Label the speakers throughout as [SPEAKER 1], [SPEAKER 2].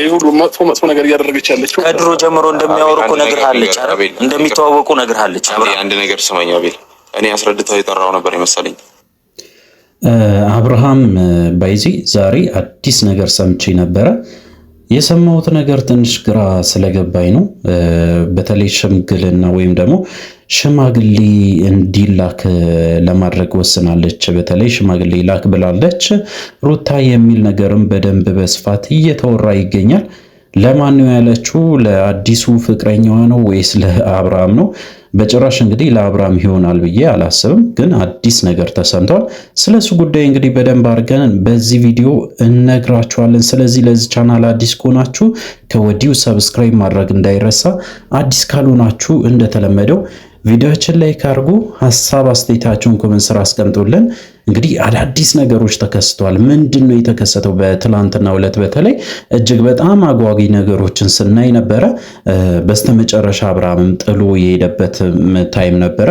[SPEAKER 1] ይሁሉ መጥፎ ነገር እያደረገች ያለችው
[SPEAKER 2] ከድሮ ጀምሮ እንደሚያወሩ እኮ ነግርሃለች አይደል? እንደሚተዋወቁ ነግርሃለች።
[SPEAKER 3] አንድ ነገር ስማኝ አቤል፣ እኔ አስረድተው የጠራው ነበር የመሰለኝ።
[SPEAKER 4] አብርሃም ባይዚ ዛሬ አዲስ ነገር ሰምቼ ነበረ። የሰማሁት ነገር ትንሽ ግራ ስለገባኝ ነው። በተለይ ሽምግልና ወይም ደግሞ ሽማግሌ እንዲላክ ለማድረግ ወስናለች። በተለይ ሽማግሌ ላክ ብላለች ሩታ የሚል ነገርም በደንብ በስፋት እየተወራ ይገኛል። ለማን ነው ያለችው? ለአዲሱ ፍቅረኛዋ ነው ወይስ ለአብርሃም ነው? በጭራሽ እንግዲህ ለአብርሃም ይሆናል ብዬ አላስብም። ግን አዲስ ነገር ተሰምቷል። ስለሱ ጉዳይ እንግዲህ በደንብ አድርገን በዚህ ቪዲዮ እነግራችኋለን። ስለዚህ ለዚህ ቻናል አዲስ ከሆናችሁ ከወዲሁ ሰብስክራይብ ማድረግ እንዳይረሳ። አዲስ ካልሆናችሁ እንደተለመደው ቪዲዮችን ላይክ አድርጉ፣ ሐሳብ አስተያየታችሁን ኮሜንት ስራ አስቀምጡልን። እንግዲህ አዳዲስ ነገሮች ተከስተዋል። ምንድነው የተከሰተው? በትላንትናው ዕለት በተለይ እጅግ በጣም አጓጊ ነገሮችን ስናይ ነበረ። በስተመጨረሻ አብርሃምም ጥሎ የሄደበት ታይም ነበረ።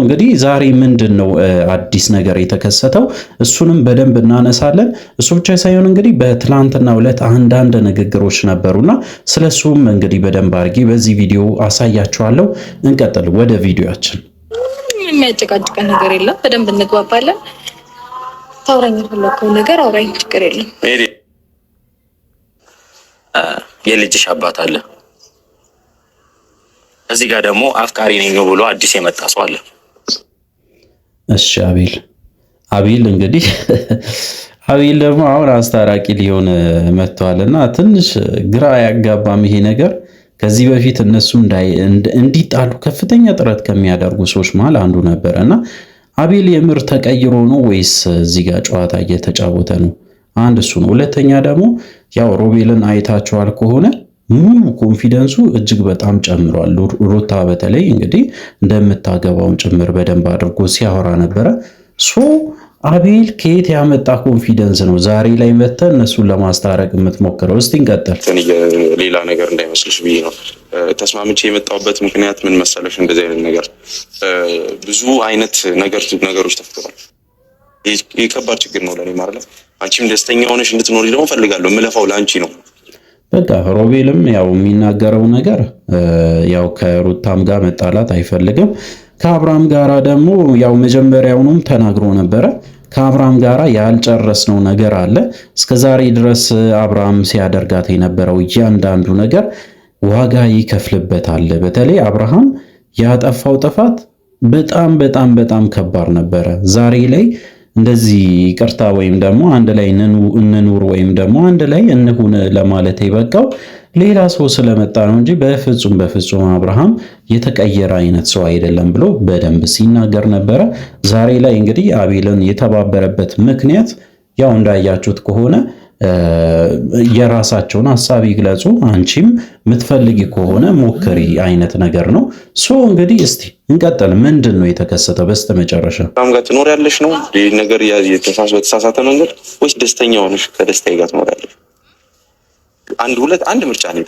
[SPEAKER 4] እንግዲህ ዛሬ ምንድነው አዲስ ነገር የተከሰተው? እሱንም በደንብ እናነሳለን። እሱ ብቻ ሳይሆን እንግዲህ በትላንትናው ዕለት አንዳንድ ንግግሮች ነበሩና ስለሱም እንግዲህ በደንብ አድርጌ በዚህ ቪዲዮ አሳያችኋለሁ። እንቀጥል ወደ ቪዲዮአችን።
[SPEAKER 5] የሚያጨቃጭቀን ነገር የለም። በደንብ እንግባባለን። ታውራኝ የፈለከው ነገር አውራኝ፣ ችግር የለም።
[SPEAKER 2] የልጅሽ አባት አለ፣ እዚህ ጋር ደግሞ አፍቃሪ ነኝ ብሎ አዲስ የመጣ ሰው አለ።
[SPEAKER 4] እሺ አቤል እንግዲህ አቤል ደግሞ አሁን አስታራቂ ሊሆን መጥቷልና ትንሽ ግራ ያጋባም ይሄ ነገር። ከዚህ በፊት እነሱ እንዲጣሉ ከፍተኛ ጥረት ከሚያደርጉ ሰዎች መሃል አንዱ ነበረና አቤል የምር ተቀይሮ ነው ወይስ እዚህ ጋር ጨዋታ እየተጫወተ ነው? አንድ እሱ ነው። ሁለተኛ ደግሞ ያው ሮቤልን አይታችኋል ከሆነ ሙሉ ኮንፊደንሱ እጅግ በጣም ጨምሯል። ሩታ በተለይ እንግዲህ እንደምታገባውም ጭምር በደንብ አድርጎ ሲያወራ ነበረ። አቤል ከየት ያመጣ ኮንፊደንስ ነው ዛሬ ላይ መተህ እነሱን ለማስታረቅ የምትሞክረው? እስቲ እንቀጥል።
[SPEAKER 3] ሌላ ነገር እንዳይመስልሽ ብዬ ነው ተስማምቼ የመጣሁበት ምክንያት ምን መሰለሽ? እንደዚህ አይነት ነገር ብዙ አይነት ነገሮች ተፈጥሯል። ይህ ከባድ ችግር ነው ለኔ ማለት። አንቺም ደስተኛ ሆነሽ እንድትኖሪ ደግሞ ፈልጋለሁ። የምለፋው ለአንቺ ነው።
[SPEAKER 4] በቃ ሮቤልም ያው የሚናገረው ነገር ያው ከሩታም ጋር መጣላት አይፈልግም። ከአብርሃም ጋራ ደግሞ ያው መጀመሪያውንም ተናግሮ ነበረ። ከአብርሃም ጋራ ያልጨረስነው ነገር አለ። እስከዛሬ ድረስ አብርሃም ሲያደርጋት የነበረው እያንዳንዱ ነገር ዋጋ ይከፍልበታል። በተለይ አብርሃም ያጠፋው ጥፋት በጣም በጣም በጣም ከባድ ነበረ። ዛሬ ላይ እንደዚህ ይቅርታ ወይም ደግሞ አንድ ላይ እንኑር ወይም ደግሞ አንድ ላይ እንሁን ለማለት የበቃው ሌላ ሰው ስለመጣ ነው እንጂ በፍጹም አብርሃም የተቀየረ አይነት ሰው አይደለም ብሎ በደንብ ሲናገር ነበረ። ዛሬ ላይ እንግዲህ አቤልን የተባበረበት ምክንያት ያው እንዳያችሁት ከሆነ የራሳቸውን ሐሳብ ይግለጹ፣ አንቺም የምትፈልጊ ከሆነ ሞክሪ አይነት ነገር ነው። እንግዲህ እስቲ እንቀጥል። ምንድን ነው የተከሰተው በስተመጨረሻ?
[SPEAKER 3] ጋር ትኖሪያለሽ ነው ይህ ነገር በተሳሳተ መንገድ ወይስ ደስተኛ ሆነሽ ከደስታዬ ጋር ትኖሪያለሽ? አንድ ምርጫ ነው።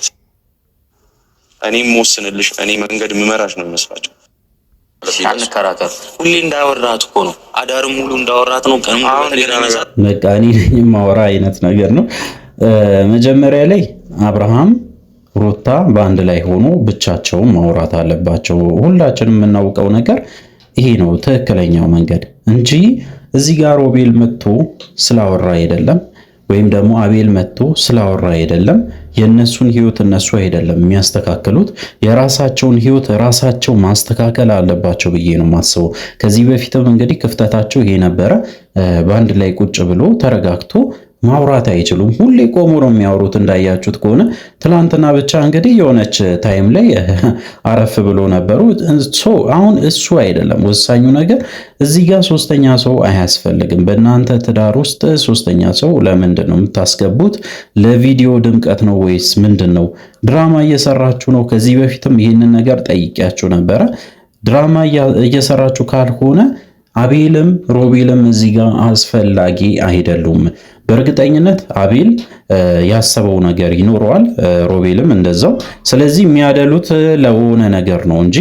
[SPEAKER 3] እኔም ወስንልሽ፣ እኔ መንገድ ምመራሽ ነው የሚመስላቸው።
[SPEAKER 2] አንከራከር። ሁሌ እንዳወራት እኮ ነው፣ አዳርም ሙሉ እንዳወራት ነው። ቀን
[SPEAKER 4] በቃ እኔ ነኝ የማወራ አይነት ነገር ነው። መጀመሪያ ላይ አብርሃም ሩታ በአንድ ላይ ሆኖ ብቻቸውን ማውራት አለባቸው። ሁላችንም የምናውቀው ነገር ይሄ ነው ትክክለኛው መንገድ እንጂ እዚህ ጋር ሮቤል መጥቶ ስላወራ አይደለም ወይም ደግሞ አቤል መጥቶ ስላወራ አይደለም። የነሱን ህይወት እነሱ አይደለም የሚያስተካክሉት፣ የራሳቸውን ህይወት ራሳቸው ማስተካከል አለባቸው ብዬ ነው የማስበው። ከዚህ በፊትም እንግዲህ ክፍተታቸው ይሄ ነበረ። በአንድ ላይ ቁጭ ብሎ ተረጋግቶ ማውራት አይችሉም። ሁሌ ቆሞ ነው የሚያወሩት። እንዳያችሁት ከሆነ ትላንትና ብቻ እንግዲህ የሆነች ታይም ላይ አረፍ ብሎ ነበሩ። አሁን እሱ አይደለም ወሳኙ ነገር። እዚህ ጋር ሶስተኛ ሰው አያስፈልግም። በእናንተ ትዳር ውስጥ ሶስተኛ ሰው ለምንድን ነው የምታስገቡት? ለቪዲዮ ድምቀት ነው ወይስ ምንድን ነው? ድራማ እየሰራችሁ ነው? ከዚህ በፊትም ይህንን ነገር ጠይቄያችሁ ነበረ። ድራማ እየሰራችሁ ካልሆነ አቤልም ሮቤልም እዚህ ጋር አስፈላጊ አይደሉም። በእርግጠኝነት አቤል ያሰበው ነገር ይኖረዋል፣ ሮቤልም እንደዛው። ስለዚህ የሚያደሉት ለሆነ ነገር ነው እንጂ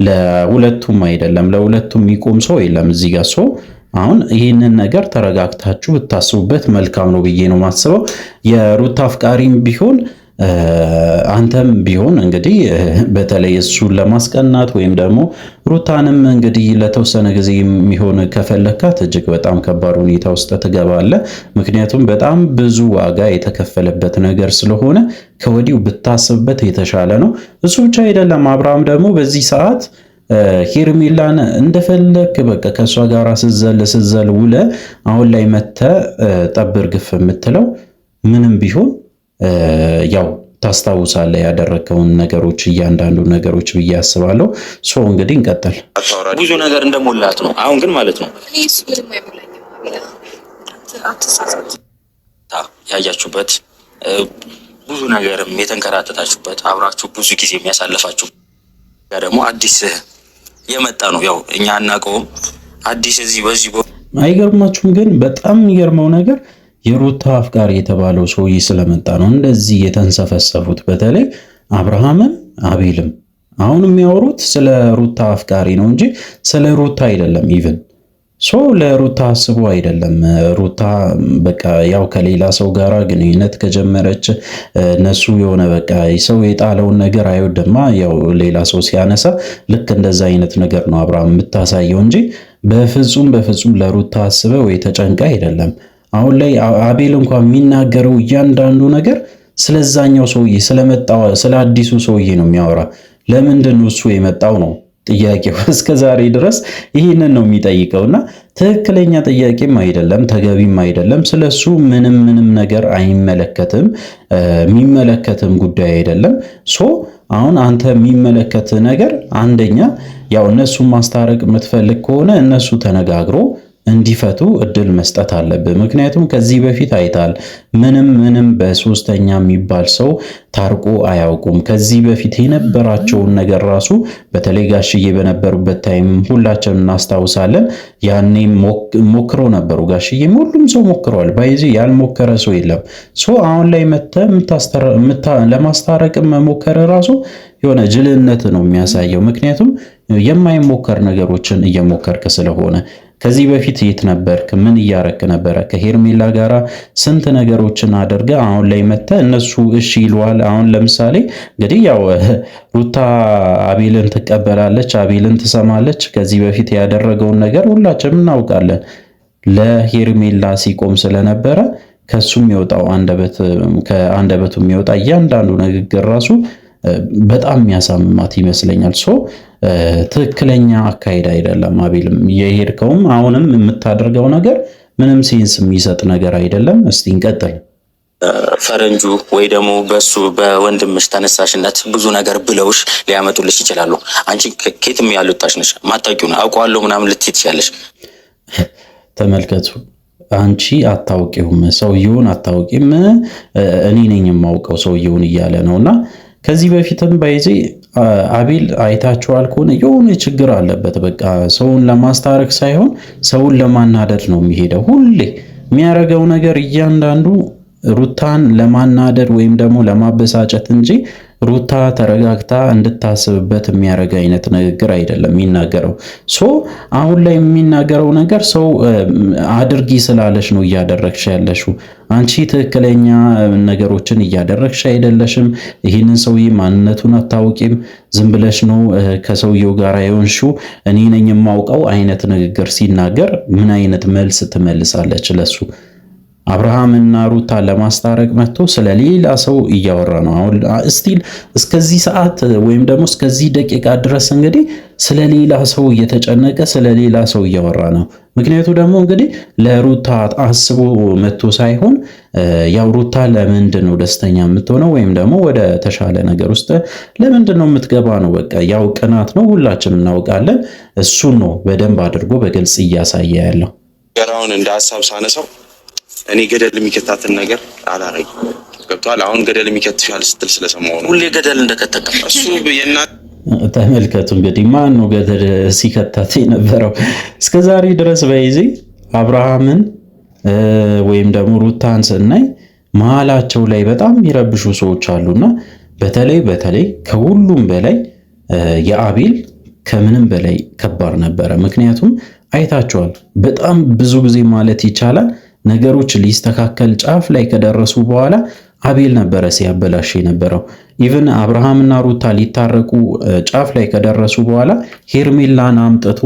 [SPEAKER 4] ለሁለቱም አይደለም። ለሁለቱም የሚቆም ሰው የለም እዚህ ጋር። አሁን ይህንን ነገር ተረጋግታችሁ ብታስቡበት መልካም ነው ብዬ ነው ማስበው። የሩታ አፍቃሪም ቢሆን አንተም ቢሆን እንግዲህ በተለይ እሱን ለማስቀናት ወይም ደግሞ ሩታንም እንግዲህ ለተወሰነ ጊዜ የሚሆን ከፈለካት እጅግ በጣም ከባድ ሁኔታ ውስጥ ትገባለህ። ምክንያቱም በጣም ብዙ ዋጋ የተከፈለበት ነገር ስለሆነ ከወዲሁ ብታስብበት የተሻለ ነው። እሱ ብቻ አይደለም፣ አብርሃም ደግሞ በዚህ ሰዓት ሄርሜላን እንደፈለክ በቃ ከእሷ ጋር ስዘል ውለ አሁን ላይ መተ ጠብር ግፍ የምትለው ምንም ቢሆን ያው ታስታውሳለህ ያደረከውን ነገሮች እያንዳንዱ ነገሮች ብዬ አስባለሁ። ሶ እንግዲህ እንቀጥል።
[SPEAKER 2] ብዙ ነገር እንደሞላት ነው አሁን ግን ማለት ነው ያያችሁበት ብዙ ነገርም የተንከራተታችሁበት አብራችሁ ብዙ ጊዜ የሚያሳልፋችሁ ደግሞ አዲስ የመጣ ነው። ያው እኛ አናውቀውም አዲስ እዚህ በዚህ
[SPEAKER 4] አይገርማችሁም? ግን በጣም የሚገርመው ነገር የሩታ አፍቃሪ የተባለው ሰውዬ ስለመጣ ነው እንደዚህ የተንሰፈሰፉት። በተለይ አብርሃምም አቤልም አሁን የሚያወሩት ስለ ሩታ አፍቃሪ ነው እንጂ ስለ ሩታ አይደለም። ኢቭን ሶ ለሩታ አስቦ አይደለም። ሩታ በቃ ያው ከሌላ ሰው ጋር ግንኙነት ከጀመረች እነሱ የሆነ በቃ ሰው የጣለውን ነገር አይወድማ። ያው ሌላ ሰው ሲያነሳ ልክ እንደዛ አይነት ነገር ነው አብርሃም የምታሳየው እንጂ በፍጹም ለሩታ አስበ ወይ ተጨንቃ አይደለም። አሁን ላይ አቤል እንኳን የሚናገረው እያንዳንዱ ነገር ስለዛኛው ሰውዬ ስለመጣው ስለ አዲሱ ሰውዬ ነው የሚያወራ። ለምንድን ነው እሱ የመጣው ነው ጥያቄው። እስከ ዛሬ ድረስ ይህንን ነው የሚጠይቀውና ትክክለኛ ጥያቄም አይደለም፣ ተገቢም አይደለም። ስለሱ ምንም ነገር አይመለከትም፣ የሚመለከትም ጉዳይ አይደለም። ሶ አሁን አንተ የሚመለከት ነገር አንደኛ ያው እነሱን ማስታረቅ የምትፈልግ ከሆነ እነሱ ተነጋግሮ እንዲፈቱ እድል መስጠት አለብህ። ምክንያቱም ከዚህ በፊት አይታል ምንም በሶስተኛ የሚባል ሰው ታርቆ አያውቁም። ከዚህ በፊት የነበራቸውን ነገር ራሱ በተለይ ጋሽዬ በነበሩበት ታይም ሁላችንም እናስታውሳለን። ያኔም ሞክረው ነበሩ። ጋሽዬም ሁሉም ሰው ሞክረዋል። ባይዚ ያልሞከረ ሰው የለም። ሶ አሁን ላይ ለማስታረቅ መሞከር ራሱ የሆነ ጅልነት ነው የሚያሳየው። ምክንያቱም የማይሞከር ነገሮችን እየሞከርክ ስለሆነ ከዚህ በፊት የት ነበርክ? ምን እያረክ ነበረ? ከሄርሜላ ጋራ ስንት ነገሮችን አድርገ አሁን ላይ መተ እነሱ እሺ ይሏል። አሁን ለምሳሌ እንግዲህ ያው ሩታ አቤልን ትቀበላለች፣ አቤልን ትሰማለች። ከዚህ በፊት ያደረገውን ነገር ሁላችንም እናውቃለን። ለሄርሜላ ሲቆም ስለነበረ ከሱም የሚወጣው ከአንደበቱ የሚወጣ እያንዳንዱ ንግግር ራሱ በጣም የሚያሳምማት ይመስለኛል። ሶ ትክክለኛ አካሄድ አይደለም። አቤልም የሄድከውም አሁንም የምታደርገው ነገር ምንም ሴንስ የሚሰጥ ነገር አይደለም። እስቲ እንቀጥል።
[SPEAKER 2] ፈረንጁ ወይ ደግሞ በሱ በወንድምሽ ተነሳሽነት ብዙ ነገር ብለውሽ ሊያመጡልሽ ይችላሉ። አንቺ ከየትም ያልወጣሽ ነሽ፣ ማታውቂውን አውቀዋለሁ ምናምን ልትይ ትችያለሽ።
[SPEAKER 4] ተመልከቱ፣ አንቺ አታውቂውም፣ ሰውየውን አታውቂም፣ እኔ ነኝ የማውቀው ሰውየውን እያለ ነውና ከዚህ በፊትም ባይዜ አቤል አይታችኋል ከሆነ የሆነ ችግር አለበት። በቃ ሰውን ለማስታረቅ ሳይሆን ሰውን ለማናደድ ነው የሚሄደው። ሁሌ የሚያደርገው ነገር እያንዳንዱ ሩታን ለማናደድ ወይም ደግሞ ለማበሳጨት እንጂ ሩታ ተረጋግታ እንድታስብበት የሚያደርግ አይነት ንግግር አይደለም የሚናገረው። ሶ አሁን ላይ የሚናገረው ነገር ሰው አድርጊ ስላለሽ ነው እያደረግሽ ያለሽው። አንቺ ትክክለኛ ነገሮችን እያደረግሽ አይደለሽም። ይህንን ሰውዬ ማንነቱን አታውቂም። ዝም ብለሽ ነው ከሰውየው ጋር የሆንሽው። እኔ ነኝ የማውቀው አይነት ንግግር ሲናገር ምን አይነት መልስ ትመልሳለች ለሱ? አብርሃምና ሩታ ለማስታረቅ መጥቶ ስለሌላ ሰው እያወራ ነው። አሁን እስቲል እስከዚህ ሰዓት ወይም ደግሞ እስከዚህ ደቂቃ ድረስ እንግዲህ ስለሌላ ሰው እየተጨነቀ ስለሌላ ሰው እያወራ ነው። ምክንያቱ ደግሞ እንግዲህ ለሩታ አስቦ መጥቶ ሳይሆን ያው ሩታ ለምንድን ነው ደስተኛ የምትሆነው ወይም ደግሞ ወደ ተሻለ ነገር ውስጥ ለምንድን ነው የምትገባ ነው። በቃ ያው ቅናት ነው፣ ሁላችንም እናውቃለን። እሱን ነው በደንብ አድርጎ በግልጽ እያሳየ ያለው።
[SPEAKER 3] ገራውን እንደ ሐሳብ ሳነሳው እኔ ገደል የሚከታትን ነገር አላረግም። ገብቷል። አሁን ገደል የሚከትሻል ስትል ስለሰማሁ ነው።
[SPEAKER 2] ሁሌ ገደል እንደከተከ እሱ
[SPEAKER 4] ተመልከቱ። እንግዲህ ማን ነው ገደል ሲከታት የነበረው እስከዛሬ ድረስ? በይዜ አብርሃምን ወይም ደግሞ ሩታን ስናይ መሀላቸው ላይ በጣም የሚረብሹ ሰዎች አሉና በተለይ ከሁሉም በላይ የአቤል ከምንም በላይ ከባድ ነበረ። ምክንያቱም አይታችኋል። በጣም ብዙ ጊዜ ማለት ይቻላል ነገሮች ሊስተካከል ጫፍ ላይ ከደረሱ በኋላ አቤል ነበረ ሲያበላሽ የነበረው። ኢቭን አብርሃምና ሩታ ሊታረቁ ጫፍ ላይ ከደረሱ በኋላ ሄርሜላን አምጥቶ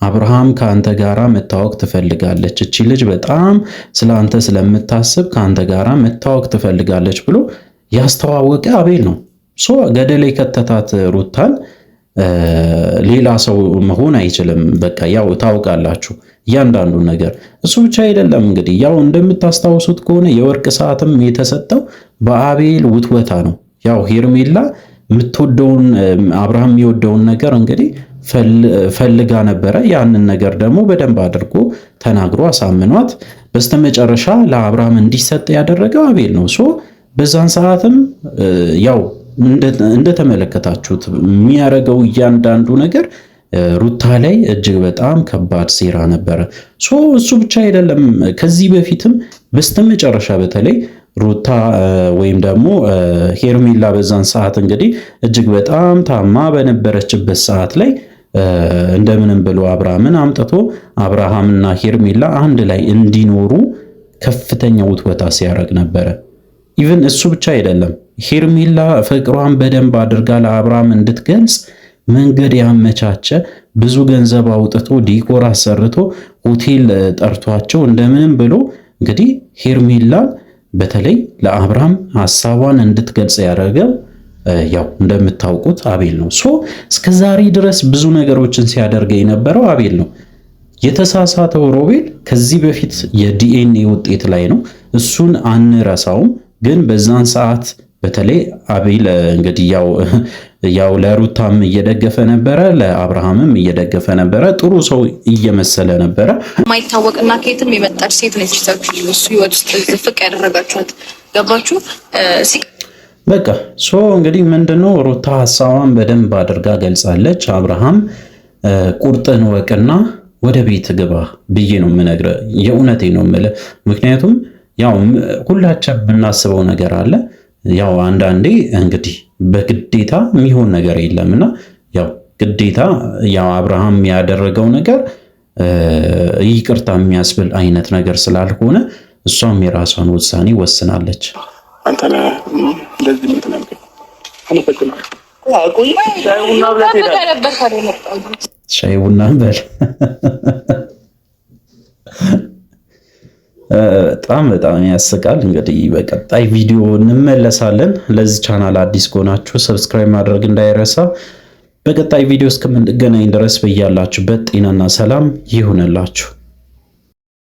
[SPEAKER 4] አብርሃም ከአንተ ጋራ መታወቅ ትፈልጋለች፣ እቺ ልጅ በጣም ስለአንተ ስለምታስብ ከአንተ ጋራ መታወቅ ትፈልጋለች ብሎ ያስተዋወቀ አቤል ነው። ሶ ገደል ከተታት ሩታን ሌላ ሰው መሆን አይችልም። በቃ ያው ታውቃላችሁ እያንዳንዱ ነገር። እሱ ብቻ አይደለም እንግዲህ ያው እንደምታስታውሱት ከሆነ የወርቅ ሰዓትም የተሰጠው በአቤል ውትወታ ነው። ያው ሄርሜላ የምትወደውን አብርሃም የሚወደውን ነገር እንግዲህ ፈልጋ ነበረ። ያንን ነገር ደግሞ በደንብ አድርጎ ተናግሮ አሳምኗት በስተመጨረሻ ለአብርሃም እንዲሰጥ ያደረገው አቤል ነው። ሶ በዛን ሰዓትም ያው እንደተመለከታችሁት የሚያደርገው እያንዳንዱ ነገር ሩታ ላይ እጅግ በጣም ከባድ ሴራ ነበረ። ሶ እሱ ብቻ አይደለም፣ ከዚህ በፊትም በስተመጨረሻ በተለይ ሩታ ወይም ደግሞ ሄርሜላ በዛን ሰዓት እንግዲህ እጅግ በጣም ታማ በነበረችበት ሰዓት ላይ እንደምንም ብሎ አብርሃምን አምጥቶ አብርሃምና ሄርሜላ አንድ ላይ እንዲኖሩ ከፍተኛ ውትወታ ሲያደርግ ነበረ። ኢቭን እሱ ብቻ አይደለም፣ ሄርሜላ ፍቅሯን በደንብ አድርጋ ለአብርሃም እንድትገልጽ መንገድ ያመቻቸ ብዙ ገንዘብ አውጥቶ ዲኮር አሰርቶ ሆቴል ጠርቷቸው እንደምንም ብሎ እንግዲህ ሄርሜላን በተለይ ለአብርሃም ሐሳቧን እንድትገልጽ ያደረገው ያው እንደምታውቁት አቤል ነው። ሶ እስከዛሬ ድረስ ብዙ ነገሮችን ሲያደርግ የነበረው አቤል ነው። የተሳሳተው ሮቤል ከዚህ በፊት የዲኤንኤ ውጤት ላይ ነው፣ እሱን አንረሳውም። ግን በዛን ሰዓት በተለይ አቤል እንግዲህ ያው ለሩታም እየደገፈ ነበረ፣ ለአብርሃምም እየደገፈ ነበረ። ጥሩ ሰው እየመሰለ ነበረ።
[SPEAKER 5] ማይታወቅና ከየትም የመጣች ሴት ነች። እሱ ህይወት ውስጥ ፍቅ ያደረጋችኋት ገባችሁ?
[SPEAKER 4] በቃ ሶ እንግዲህ ምንድነው ሩታ ሐሳቧን በደንብ አድርጋ ገልጻለች። አብርሃም ቁርጥን ወቅና ወደ ቤት ግባ ብዬ ነው የምነግርህ። የእውነቴ ነው የምልህ። ምክንያቱም ያው ሁላችን የምናስበው ነገር አለ። ያው አንዳንዴ እንግዲህ በግዴታ የሚሆን ነገር የለምና ያው ግዴታ ያው አብርሃም ያደረገው ነገር ይቅርታ የሚያስብል አይነት ነገር ስላልሆነ እሷም የራሷን ውሳኔ ወስናለች።
[SPEAKER 1] አንተ እንደዚህ ምን ተናገር?
[SPEAKER 4] ሻይ ቡና በል። በጣም ያስቃል። እንግዲህ በቀጣይ ቪዲዮ እንመለሳለን። ለዚህ ቻናል አዲስ ከሆናችሁ ሰብስክራይብ ማድረግ እንዳይረሳ። በቀጣይ ቪዲዮ እስከምንገናኝ ድረስ በያላችሁበት ጤናና ሰላም ይሁንላችሁ።